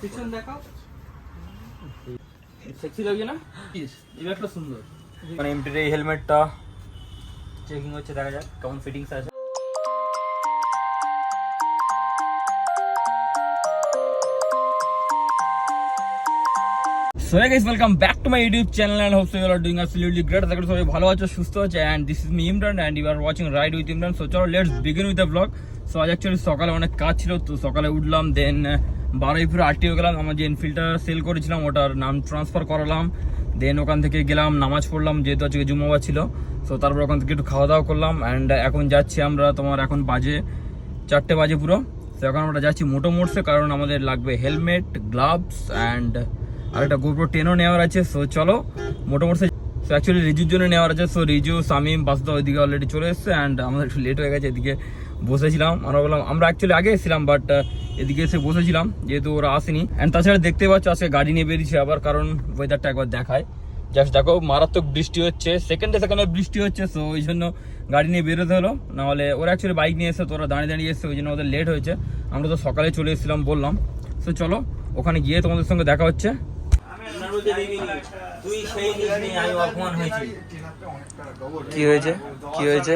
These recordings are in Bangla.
পিছন দেখাও, সেক্সি লাগছে না? এই ব্যাগটা সুন্দর। মানে এমটির এই হেলমেটটা চেকিং হচ্ছে, দেখা যাক কেমন ফিটিংস আছে। So hey guys, welcome back to my YouTube channel and hope so you all are doing absolutely great. আশা করি সবাই ভালো আছো, সুস্থ আছো, and this is me Imran and you are watching Ride with Imran. So চলো let's begin with the vlog. So আজ অ্যাকচুয়ালি সকালে অনেক কাজ ছিল, তো সকালে উঠলাম, দেন বারুইপুরে আরটিও গেলাম, আমার যে এনফিল্ডটা সেল করেছিলাম ওটার নাম ট্রান্সফার করালাম, দেন ওখান থেকে গেলাম নামাজ পড়লাম, যেহেতু আজকে জুম্মাবার ছিল। সো তারপর ওখান থেকে একটু খাওয়া দাওয়া করলাম অ্যান্ড এখন যাচ্ছি আমরা, তোমার এখন বাজে 4টে বাজে পুরো। তো এখন আমরা যাচ্ছি মোটো মোটসে, কারণ আমাদের লাগবে হেলমেট, গ্লাভস অ্যান্ড আর একটা গোপ্রো 10ও নেওয়ার আছে। সো চলো মোটামুটি অ্যাকচুয়ালি রিজুর জন্য নেওয়ার আছে। সো রিজু, সামিম, বাসুদা ওইদিকে অলরেডি চলে এসছে অ্যান্ড আমাদের একটু লেট হয়ে গেছে। এদিকে বসেছিলাম, আমরা বললাম আমরা অ্যাকচুয়ালি আগে এসেছিলাম, বাট এদিকে এসে বসেছিলাম যেহেতু ওরা আসেনি। অ্যান্ড তাছাড়া দেখতে পাচ্ছ আজকে গাড়ি নিয়ে বেরিয়েছে আবার, কারণ ওয়েদারটা একবার দেখায়। জাস্ট দেখো মারাত্মক বৃষ্টি হচ্ছে, সেকেন্ডে বৃষ্টি হচ্ছে। সো ওই জন্য গাড়ি নিয়ে বেরোতে হলো, নাহলে ওরা অ্যাকচুয়ালি বাইক নিয়ে এসে তো ওরা দাঁড়িয়ে দাঁড়িয়ে এসছে, ওই জন্য ওদের লেট হয়েছে। আমরা তো সকালে চলে এসেছিলাম বললাম। সো চলো ওখানে গিয়ে তোমাদের সঙ্গে দেখা হচ্ছে। কি হয়েছে কি হয়েছে?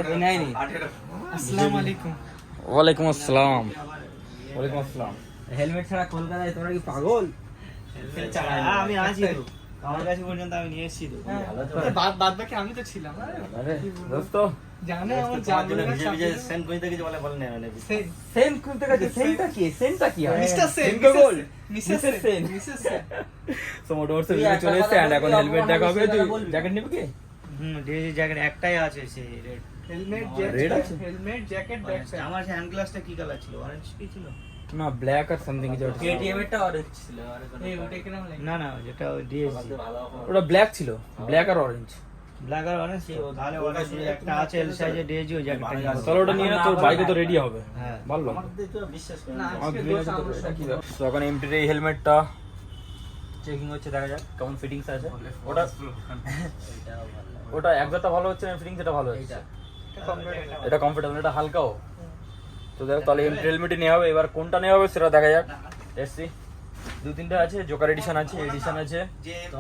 আসসালামু আলাইকুম। ওয়ালাইকুম আসসালাম। ওয়ালাইকুম আসসালাম। হেলমেট ছাড়া কলকাতায় তোরা কি পাগল? আমি আছি তো, আমার কাছে পর্যন্ত আমি নিয়ে এসেছি তো। বাদ বাকি আমি তো ছিলাম। আরে দোস্ত জানে আমার জানলে নিজে নিজে সেন্ড কইতে কিছু বলে না না সেন করতে গেছে। সেনটা কি হয়? মিস্টার সেন, গোল Mrs Sen, Mrs Sen. So motors video চলে এসেছে এন্ড এখন হেলমেট দেখা হবে। তুই জ্যাকেট নিবি কি? ডিএজি জ্যাকেট একটাই আছে, সেই রেড হেলমেট red জ্যাকেট, আছে? Helmet jacket back side. আমার হ্যান্ড গ্লাসটা কি কালার ছিল? অরেঞ্জ কি ছিল? না ব্ল্যাক আর সামথিং কিছু। কেটিএম এরটা অরেঞ্জ ছিল। এই ওটা কেন লাগে? না না, যেটা ডিএজি ওটা ব্ল্যাক ছিল, ব্ল্যাক আর অরেঞ্জ। ব্ল্যাক আর অরেঞ্জ ছিল। তাহলে অরেঞ্জ একটা আছে এল সাইজে ডিএজি, ওই জ্যাকেটটা। চলো ওটা নিয়ে না, তোর বাইকে তো রেডি হবে। হ্যাঁ ভালো আমাদের তো বিশ্বাস করে না, না। আজকে দোষ আমরা সব বলবো। তো এখন এমটির এই হেলমেটটা চেকিং হচ্ছে, দেখা যাক কেমন ফিটিংস আছে। ওটা একদমটা ভালো হচ্ছে না, ফিটিংস এটা ভালো হচ্ছে। এটা কমফোর্টেবল, এটা হালকাও। তো দেখো তাহলে এমটি হেলমেটই নেওয়া হবে। এবার কোনটা নেওয়া হবে সেটা দেখা যাক। এসছি 2-3টা আছে, জোকার এডিশন আছে, এডিশন আছে,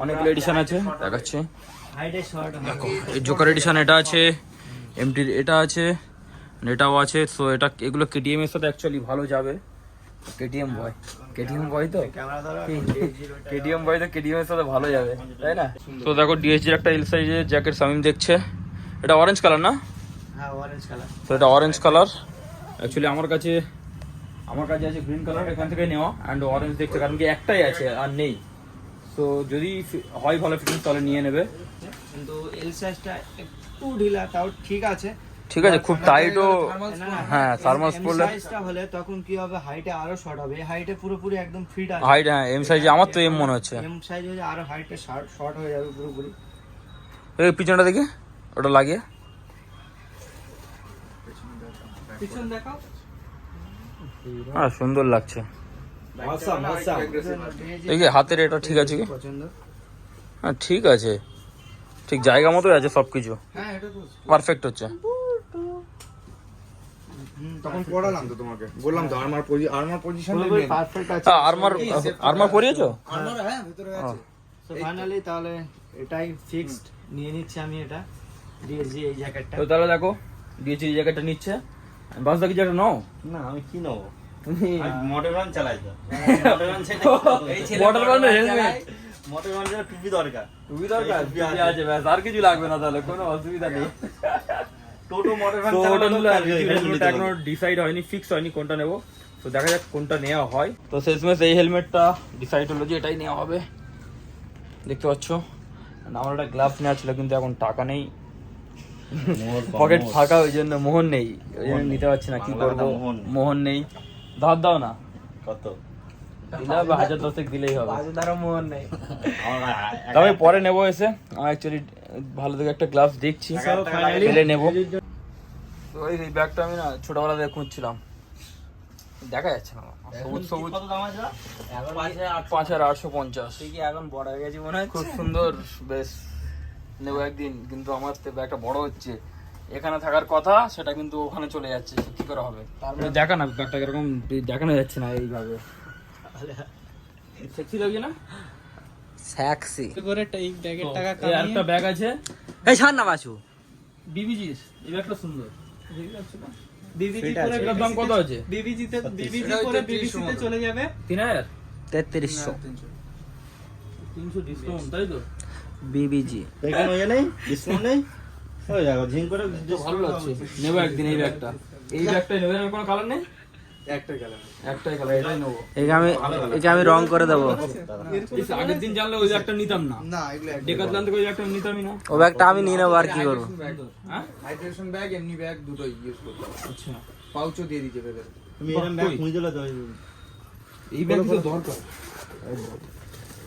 অনেকগুলো এডিশন আছে, দেখাচ্ছি। হাইটে শর্ট দেখো এই জোকার এডিশন এটা আছে, এমটির এটা আছে, এটাও আছে। সো এটা এগুলো কেটিএম এর সাথে অ্যাকচুয়ালি ভালো যাবে। কেটিএম বয় তো ক্যামেরা ধরো। কেটিএম এর সাথে ভালো যাবে, তাই না? তো দেখো ডিএসজির একটা এল সাইজের জ্যাকেট সামিম দেখছে। এটা অরেঞ্জ কালার না? হ্যাঁ অরেঞ্জ কালার। তো এটা অরেঞ্জ কালার। অ্যাকচুয়ালি আমার কাছে আছে গ্রিন কালার, এখান থেকে নেওয়া। অ্যান্ড অরেঞ্জ দেখতে, কারণ কি একটাই আছে আর নেই। সো যদি হয় ভালো ফিটিংস তাহলে নিয়ে নেবে। কিন্তু এল সাইজটা একটু ঢিলা, তাও ঠিক আছে। ঠিক আছে, খুব টাইটও। হ্যাঁ থার্মালস পরলে সাইজটা হলে তখন কি হবে, হাইটে আরো শর্ট হবে। এই হাইটে পুরোপুরি একদম ফিট আছে। হাইট, হ্যাঁ এম সাইজে, আমার তো এম মনে হচ্ছে। এম সাইজ হলে আরো হাইটে শর্ট হয়ে যাবে পুরোপুরি। এই পিছনটা দেখে ওটা লাগিয়ে পিছন দেখাও। হ্যাঁ সুন্দর লাগছে। আসাম দেখি হাতের এটা ঠিক আছে কি? পছন্দ। হ্যাঁ ঠিক আছে, ঠিক জায়গা মতোই আছে সবকিছু, হ্যাঁ এটা তো পারফেক্ট হচ্ছে। তখন পড়ালাম তো তোমাকে, বললাম তো আর্মার পজিশন পুরোপুরি পারফেক্ট আছে। আর্মার পরিয়েছো? আর্মার হ্যাঁ ভিতরে আছে। সো ফাইনালি তাহলে এটাই ফিক্সড, নিয়ে নিচ্ছি আমি এটা ডিএসজি এই জ্যাকেটটা। তো তাহলে দেখো দিয়েছি এই জ্যাকেটটা নিচ্ছে। বাসদা কি জ্যাকেট নাও? না আমি কি নেবো, তুমি মোটর রান চালাই তো। মোটর রান বর্ডার বান্ডে হেলমেট, মোটর রান টুপি দরকার। টুপি দরকার, টুপি আছে ব্যাস, আর কিছু লাগবে না, তাহলে কোনো অসুবিধা নেই। টোটো মোটর রান তো ওটা চালানো নিলে হেলমেটটা এখনো ডিসাইড হয়নি, ফিক্স হয়নি কোনটা নেবো। তো দেখা যাক কোনটা নেওয়া হয়। তো শেষমেশ এই হেলমেটটা ডিসাইড হলো যে এটাই নেওয়া হবে। দেখতে পাচ্ছ আমার একটা গ্লাভস নেওয়া ছিল, কিন্তু এখন টাকা নেই, পকেট ফাঁকা, ওই জন্য মোহন নেই, ওই জন্য নিতে পারছি না। কি করবো, মোহন নেই। ধার দাও না, কত দিলে হবে 1000-10 দিলেই হবে। বাজুদারও মন নেই। তবে পরে নেবো এসে। আমি অ্যাকচুয়ালি ভালো থেকে একটা গ্লাভস দেখছি, পেলে নেবো। তো এই ব্যাগটা আমি না ছোটবেলা থেকে খুঁজছিলাম, দেখা যাচ্ছে না। সবুজ সবুজ, কত দাম আছে? 5850। তুই কি এখন বড় হয়ে গেছি মনে হয়? খুব সুন্দর, বেশ নেবো একদিন। কিন্তু আমার তো ব্যাগটা বড় হচ্ছে, এখানে থাকার কথা সেটা কিন্তু ওখানে চলে যাচ্ছে, কি করে হবে? তারপরে দেখা না ব্যাগটা কিরকম, দেখানো যাচ্ছে না এইভাবে। সেক্সি লাগছে না? সেক্সি করে এই ব্যাগের টাকা এই একটা ব্যাগ আছে এই ছাড় না বাসু বিবিজি, এই ব্যাগটা সুন্দর। ঠিক আছে না? বিবিজি ফিট করে আছে। এটার দাম কত আছে? বিবিজি করে বিবিসিতে চলে যাবে 3000 3300 300 ডিসকাউন্ট, তাই তো? বিবিজি এখানে ইয়ে নেই ডিসকাউন্ট নেই হয়ে যাবে ঝিং করে তো ভালো লাগছে, নেবো একদিন এই ব্যাগটা। এই ব্যাগটাই নেবো, এর কোনো কালার নেই? একটাই কালার। একটাই কালার, এটাই নেবো। একে আমি রং করে দেবো। ইস, আগের দিন জানলে ওই ব্যাগটা নিতাম না। না এগুলো ডেকাথলন থেকে ওই ব্যাগটা নিতামই না। ও ব্যাগটা আমি নিয়ে নেবো আর কি করবো। হ্যাঁ? হাইড্রেশন ব্যাগ এমনি ব্যাগ দুটোই ইউজ করতে হবে। আচ্ছা, পাউচও দিয়ে দিতে ভেতরে। তুমি এরকম ব্যাগ খুঁজে দিলে তো এই ব্যাগ তো দরকার।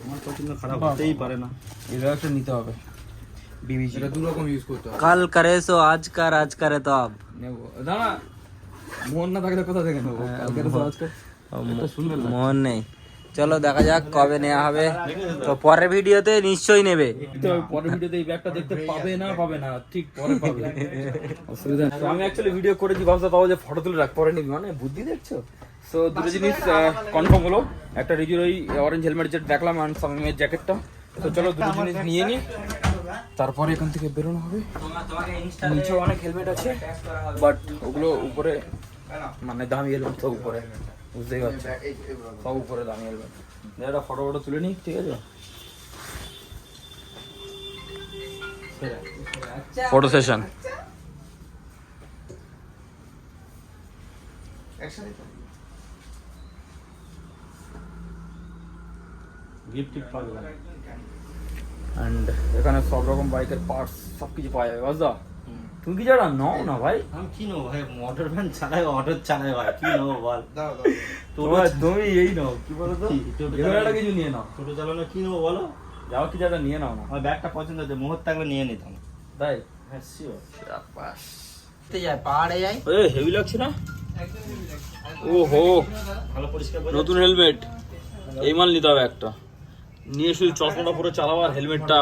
আমার পছন্দ খারাপ হতেই পারে না। এই ব্যাগটা নিতে হবে। বিবিজি এটা দু রকম ইউজ করতে হবে। কাল করে সো আজ করে তো আব নেবো। দাঁড়া, মন না থাকলে কোথা থেকে নেবো? কালকে তো আজকে এটা সুন্দর লাগছে। মন নেই। চলো দেখা যাক কবে নেওয়া হবে। তো পরের ভিডিওতে নিশ্চয়ই নেবে। তো পরের ভিডিওতে এই ব্যাগটা দেখতে পাবে না, ঠিক পরে পাবে। অসুবিধা নেই। তো আমি অ্যাকচুয়ালি ভিডিও করেছি, ভাবতে পাবো যে ফটো তুলে রাখ, পরে নিবি, মানে বুদ্ধি দেখছো। সো দুটো জিনিস কনফার্ম হলো, একটা রিজুর ওই অরেঞ্জ হেলমেট যেটা দেখলাম আর সামিমের জ্যাকেটটা। তো চলো দুটো জিনিস নিয়ে নিই, তারপরে এখান থেকে বেরোনো হবে। নিচে অনেক হেলমেট আছে, বাট ওগুলো উপরে মানে দামি হেলমেট, সব উপরে, বুঝতেই পারছো, সব উপরে দামি হেলমেট। একটা ফটো তুলে নিই, ঠিক আছে? ফটো সেশন গিফট টিফট পাবে অ্যান্ড এখানে সব রকম বাইকের পার্টস সব কিছু পাওয়া যাবে। বাজদা, তুমি কি জানা নাও না ভাই? আমি কি নেবো ভাই, মোটর ভ্যান চালাই, অটো চালাই ভাই, কি নেবো বল? দাও দাও। তুমি এই নাও, কি বলো তো, এবার একটা কিছু নিয়ে নাও। ছোট চালানো কি নেবো বলো? যাও কি যাটা নিয়ে নাও না, আমার ব্যাগটা পছন্দ হচ্ছে, মুহূর্ত থাকলে নিয়ে নিতাম। তাই? হ্যাঁ শিওর। যায় পাহাড়ে যাই। এ হেভি লাগছে না? ওহো, ভালো পরিষ্কার করে নতুন হেলমেট, এই মাল নিতে হবে একটা, নিয়ে শুধু চশমাটা পুরো চালাবো আর হেলমেটটা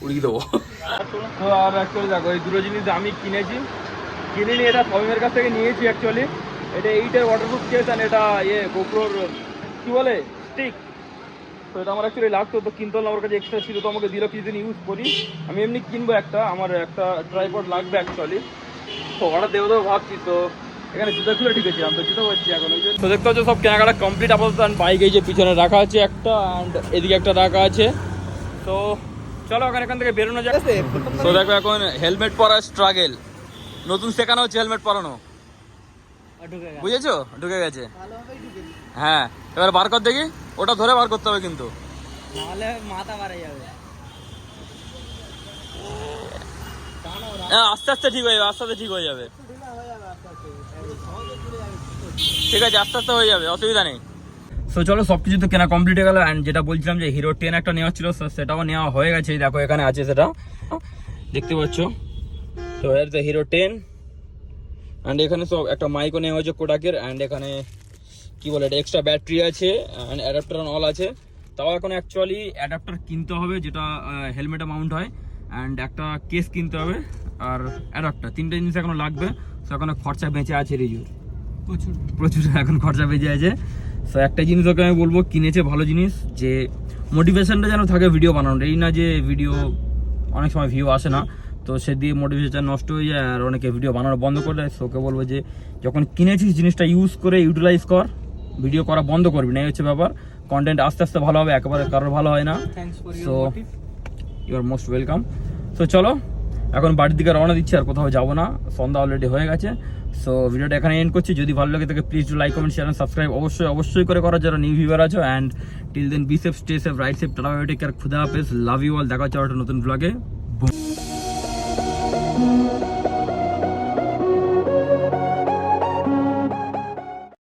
উড়িয়ে দেবো। তো আর অ্যাকচুয়ালি দেখো, এই দুটো জিনিস আমি কিনেছি, কিনে নিয়ে এটা সবিমের কাছ থেকে নিয়েছি অ্যাকচুয়ালি। এটা 8-এর ওয়াটারপ্রুফ কেস, আর এটা গোপ্রোর কি বলে স্টিক। তো এটা আমার অ্যাকচুয়ালি লাগতো, তো কিনতে হলো, আমার কাছে এক্সট্রা ছিল, তো আমাকে দিল কিছুদিন ইউজ করি। আমি এমনি কিনবো একটা, আমার একটা ট্রাইপড লাগবে অ্যাকচুয়ালি, তো অর্ডার দেবো ভাবছি। তো এখানে জুতা খুলে ঢুকেছিলাম, তো জুতো পাচ্ছি এখন। তো দেখতে হচ্ছে সব কেনাকাটা কমপ্লিট আপাতত। বাইক এই যে পিছনে রাখা আছে একটা, অ্যান্ড এদিকে একটা রাখা আছে। তো চলো এখান থেকে বেরোনো যাক। তো দেখো এখন হেলমেট পরা স্ট্রাগেল, নতুন শেখানো হচ্ছে হেলমেট পরানো, বুঝেছো? ঢুকে গেছে, হ্যাঁ। এবার বার কর দেখি, ওটা ধরে বার করতে হবে কিন্তু, নাহলে মাথা মারা যাবে। হ্যাঁ আস্তে আস্তে ঠিক হয়ে যাবে, আস্তে আস্তে ঠিক হয়ে যাবে, ঠিক আছে, আস্তে আস্তে হয়ে যাবে, অসুবিধা নেই। সো চলো সব কিছু তো কেনা কমপ্লিট হয়ে গেল। অ্যান্ড যেটা বলছিলাম যে হিরো 10 একটা নেওয়া ছিল, সেটাও নেওয়া হয়ে গেছে। দেখো এখানে আছে, সেটা দেখতে পাচ্ছ। তো হিরো 10, অ্যান্ড এখানে সব একটা মাইকও নেওয়া হয়েছে কোডাকের। অ্যান্ড এখানে কি বলে, এটা এক্সট্রা ব্যাটারি আছে, অ্যান্ড অ্যাডাপ্টার অল আছে। তাও এখন অ্যাকচুয়ালি অ্যাডাপ্টার কিনতে হবে, যেটা হেলমেটে মাউন্ট হয়, অ্যান্ড একটা কেস কিনতে হবে, আর অ্যাডাপ্টার, তিনটে জিনিস এখনো লাগবে। সো এখন খরচা বেঁচে আছে রিজুর, প্রচুর এখন খরচা বেঁচে আছে। সো একটা জিনিস ওকে আমি বলবো, কিনেছে ভালো জিনিস, যে মোটিভেশনটা যেন থাকে ভিডিও বানানোর। এই না যে ভিডিও অনেক সময় ভিউ আসে না, তো সে দিয়ে মোটিভেশন নষ্ট হয়ে যায়, আর অনেকে ভিডিও বানানো বন্ধ করে দেয়। সোকে বলবো যে যখন কিনেছিস জিনিসটা ইউজ করে ইউটিলাইজ কর, ভিডিও করা বন্ধ করবি না, এই হচ্ছে ব্যাপার। কন্টেন্ট আস্তে আস্তে ভালো হবে, একেবারে কারোর ভালো হয় না। So you are most welcome. সো চলো এখন বাড়ির দিকে রওনা দিচ্ছি, আর কোথাও যাবো না, সন্ধ্যা অলরেডি হয়ে গেছে। সো ভিডিওটা এখানে এন্ড করছি। যদি ভালো লাগে তাকে please do like, comment, share, subscribe অবশ্যই করে করার, যারা নিউ ভিউয়ার আছো। And till then be safe, stay safe, right safe, tata, bye bye, take care, খুদা হাফেজ, লাভ ইউ অল। দেখা হচ্ছে একটা নতুন ব্লগে।